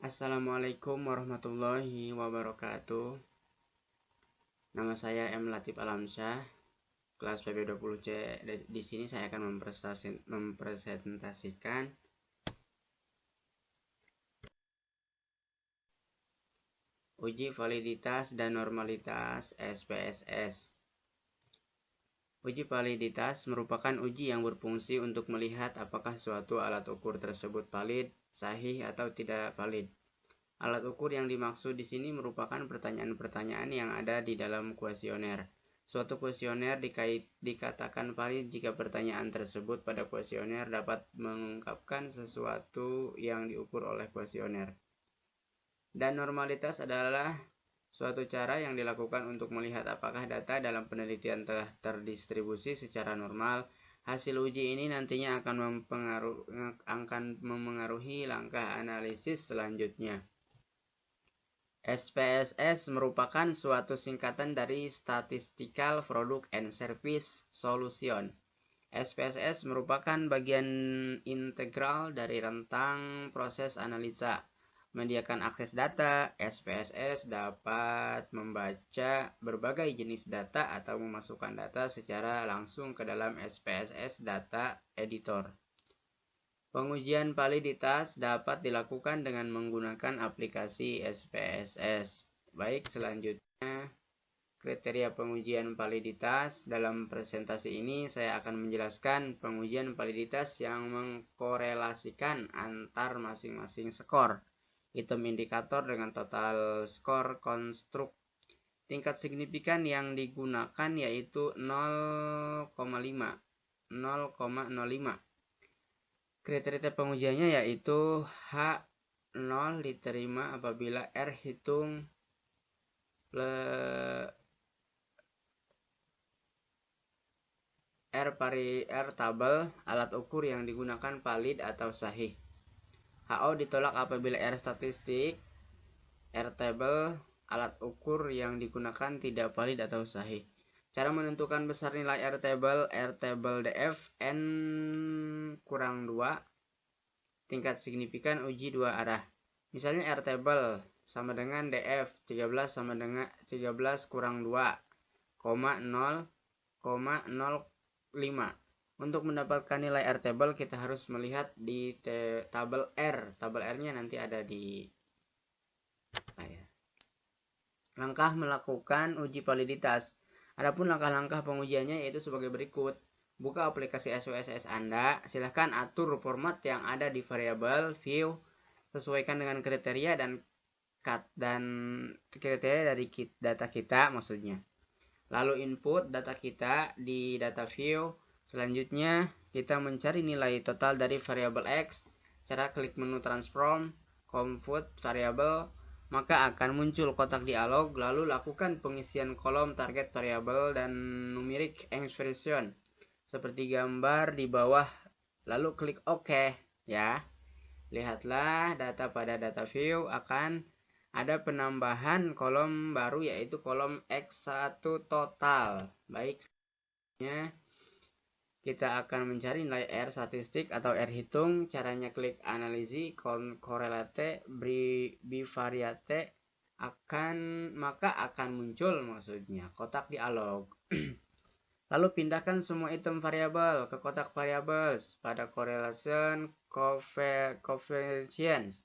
Assalamualaikum warahmatullahi wabarakatuh. Nama saya M. Latif Alamsyah, kelas PB20C. Di sini saya akan mempresentasikan uji validitas dan normalitas SPSS. Uji validitas merupakan uji yang berfungsi untuk melihat apakah suatu alat ukur tersebut valid, sahih, atau tidak valid. Alat ukur yang dimaksud di sini merupakan pertanyaan-pertanyaan yang ada di dalam kuesioner. Suatu kuesioner dikatakan valid jika pertanyaan tersebut pada kuesioner dapat mengungkapkan sesuatu yang diukur oleh kuesioner. Dan normalitas adalah suatu cara yang dilakukan untuk melihat apakah data dalam penelitian telah terdistribusi secara normal. Hasil uji ini nantinya akan memengaruhi langkah analisis selanjutnya. SPSS merupakan suatu singkatan dari Statistical Product and Service Solution. SPSS merupakan bagian integral dari rentang proses analisa. Menyediakan akses data, SPSS dapat membaca berbagai jenis data atau memasukkan data secara langsung ke dalam SPSS Data Editor. Pengujian validitas dapat dilakukan dengan menggunakan aplikasi SPSS. Baik, selanjutnya kriteria pengujian validitas. Dalam presentasi ini saya akan menjelaskan pengujian validitas yang mengkorelasikan antar masing-masing skor item indikator dengan total skor konstruk. Tingkat signifikan yang digunakan yaitu 0,05. Kriteria pengujiannya yaitu H0 diterima apabila R hitung R tabel alat ukur yang digunakan valid atau sahih. HO ditolak apabila R statistik, R table alat ukur yang digunakan tidak valid atau sahih. Cara menentukan besar nilai R table DF N kurang 2. Tingkat signifikan uji dua arah. Misalnya R table sama dengan DF 13 sama dengan 13 kurang 2, 0,05. Untuk mendapatkan nilai R table kita harus melihat di tabel R. Tabel R-nya nanti ada di langkah melakukan uji validitas. Adapun langkah-langkah pengujiannya yaitu sebagai berikut. Buka aplikasi SPSS Anda, silahkan atur format yang ada di variabel view, sesuaikan dengan kriteria dan kriteria dari data kita maksudnya. Lalu input data kita di data view. Selanjutnya kita mencari nilai total dari variabel X. Cara klik menu transform, compute variabel, maka akan muncul kotak dialog. Lalu lakukan pengisian kolom target variabel dan numeric expression seperti gambar di bawah. Lalu klik OK ya. Lihatlah data pada data view akan ada penambahan kolom baru yaitu kolom X1 total. Baik, kita akan mencari nilai R statistik atau R hitung. Caranya klik analisis korelate bivariate maka akan muncul maksudnya kotak dialog. Lalu pindahkan semua item variabel ke kotak variables pada correlation coefficient.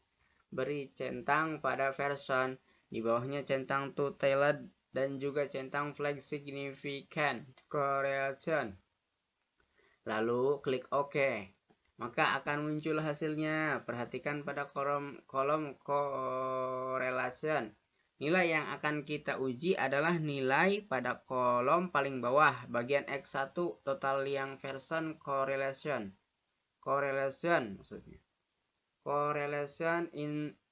Beri centang pada version, di bawahnya centang two-tailed dan juga centang flag significant correlation. Lalu klik OK. Maka akan muncul hasilnya. Perhatikan pada kolom correlation. Nilai yang akan kita uji adalah nilai pada kolom paling bawah bagian X1 total yang version correlation. Correlation maksudnya. Correlation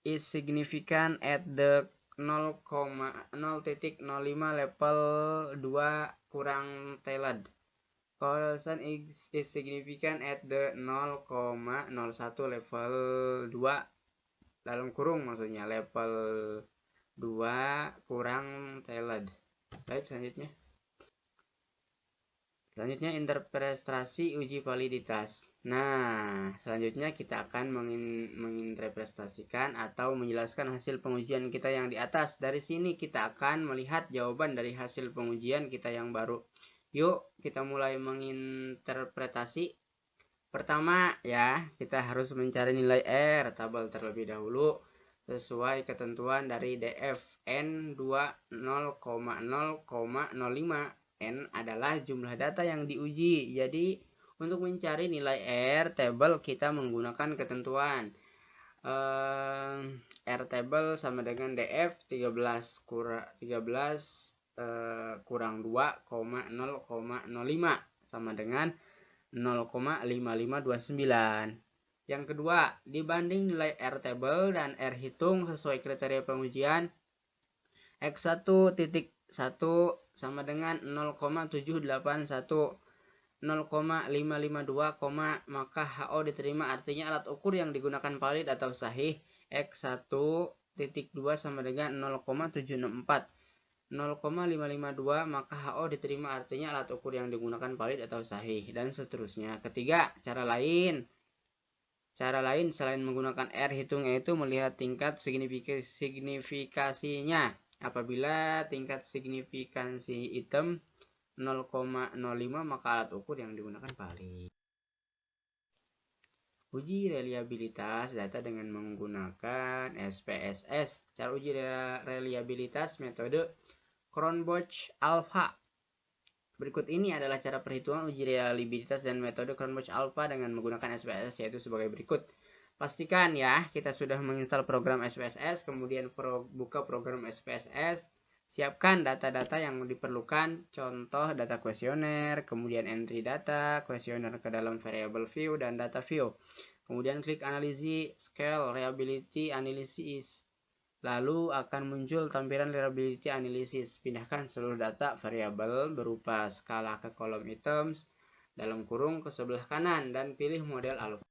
is significant at the 0,0.05 level 2 kurang tailed. Correlation is significant at the 0,01 level 2 dalam kurung maksudnya level 2 kurang tailed. Baik, selanjutnya Selanjutnya interpretasi uji validitas. Nah, selanjutnya kita akan menginterpretasikan atau menjelaskan hasil pengujian kita yang di atas. Dari sini kita akan melihat jawaban dari hasil pengujian kita yang baru. Yuk, kita mulai menginterpretasi. Pertama ya, kita harus mencari nilai R tabel terlebih dahulu sesuai ketentuan dari DF N2 0,0,05. N adalah jumlah data yang diuji. Jadi untuk mencari nilai R table kita menggunakan ketentuan R table sama dengan DF 13 kurang 2,0,05 sama dengan 0,5529. Yang kedua, dibanding nilai R table dan R hitung sesuai kriteria pengujian, X1 titik 1 sama dengan 0,781 0,552, maka HO diterima, artinya alat ukur yang digunakan valid atau sahih. X1 titik 2 sama dengan 0,764 0,552, maka HO diterima, artinya alat ukur yang digunakan valid atau sahih, dan seterusnya. Ketiga, cara lain selain menggunakan R hitung yaitu melihat tingkat signifikasinya. Apabila tingkat signifikansi item 0,05, maka alat ukur yang digunakan valid. Uji reliabilitas data dengan menggunakan SPSS. Cara uji reliabilitas metode Cronbach Alpha. Berikut ini adalah cara perhitungan uji reliabilitas dan metode Cronbach Alpha dengan menggunakan SPSS, yaitu sebagai berikut. Pastikan ya kita sudah menginstal program SPSS, kemudian buka program SPSS, siapkan data-data yang diperlukan, contoh data kuesioner, kemudian entry data kuesioner ke dalam variable view dan data view. Kemudian klik analisis scale reliability analysis. Lalu akan muncul tampilan reliability analysis. Pindahkan seluruh data variabel berupa skala ke kolom items dalam kurung ke sebelah kanan dan pilih model alpha.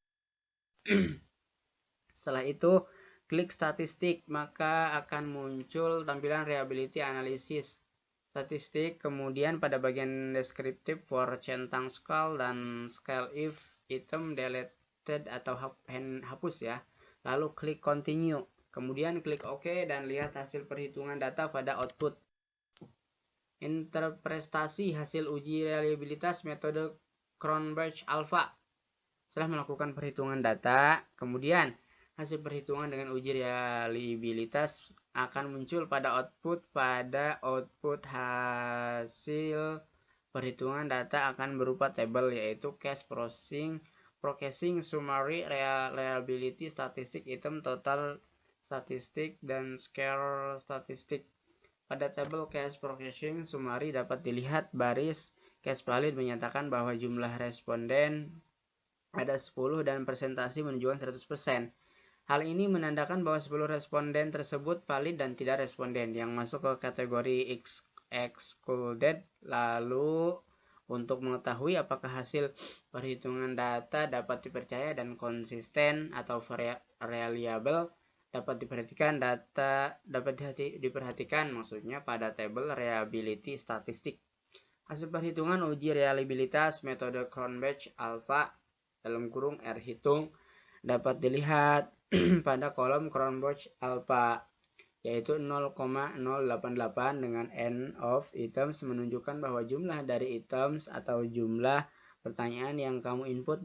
Setelah itu klik statistik, maka akan muncul tampilan reliability analysis statistik. Kemudian pada bagian deskriptif for centang scale dan scale if item deleted atau hapus ya. Lalu klik continue. Kemudian klik OK dan lihat hasil perhitungan data pada output. Interpretasi hasil uji reliabilitas metode Cronbach Alpha. Setelah melakukan perhitungan data, kemudian hasil perhitungan dengan uji reliabilitas akan muncul pada output. Pada output hasil perhitungan data akan berupa tabel, yaitu case processing summary, reliability statistik, item total statistik, dan scale statistik. Pada tabel case processing summary dapat dilihat baris case valid menyatakan bahwa jumlah responden ada 10 dan presentasi menunjukkan 100%. Hal ini menandakan bahwa 10 responden tersebut valid dan tidak responden yang masuk ke kategori excluded. Lalu untuk mengetahui apakah hasil perhitungan data dapat dipercaya dan konsisten atau reliable, dapat diperhatikan maksudnya pada tabel reliability statistik. Hasil perhitungan uji reliabilitas metode Cronbach Alpha dalam kurung R hitung dapat dilihat pada kolom Cronbach Alpha, yaitu 0,088 dengan N of items menunjukkan bahwa jumlah dari items atau jumlah pertanyaan yang kamu input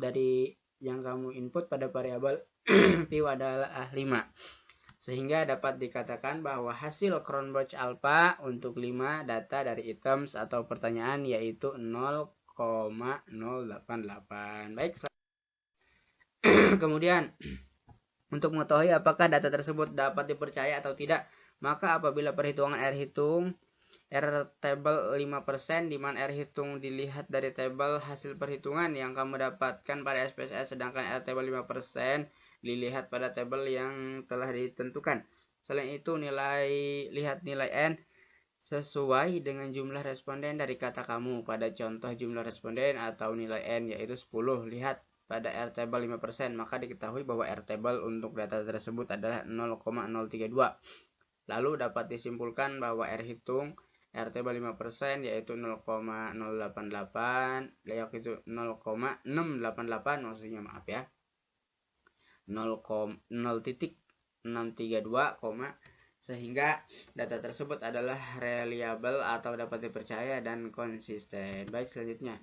pada variabel view adalah 5. Sehingga dapat dikatakan bahwa hasil Cronbach Alpha untuk 5 data dari items atau pertanyaan yaitu 0,088. Baik. Kemudian untuk mengetahui apakah data tersebut dapat dipercaya atau tidak, maka apabila perhitungan R hitung R table 5%, di mana R hitung dilihat dari tabel hasil perhitungan yang kamu dapatkan pada SPSS, sedangkan R table 5% dilihat pada tabel yang telah ditentukan. Selain itu, lihat nilai N sesuai dengan jumlah responden dari kata kamu. Pada contoh jumlah responden atau nilai N yaitu 10, lihat pada R table 5%, maka diketahui bahwa R table untuk data tersebut adalah 0,032. Lalu dapat disimpulkan bahwa R hitung RT 5% yaitu 0,088, yaitu 0,688 maksudnya, maaf ya. 0,632, sehingga data tersebut adalah reliable atau dapat dipercaya dan konsisten. Baik, selanjutnya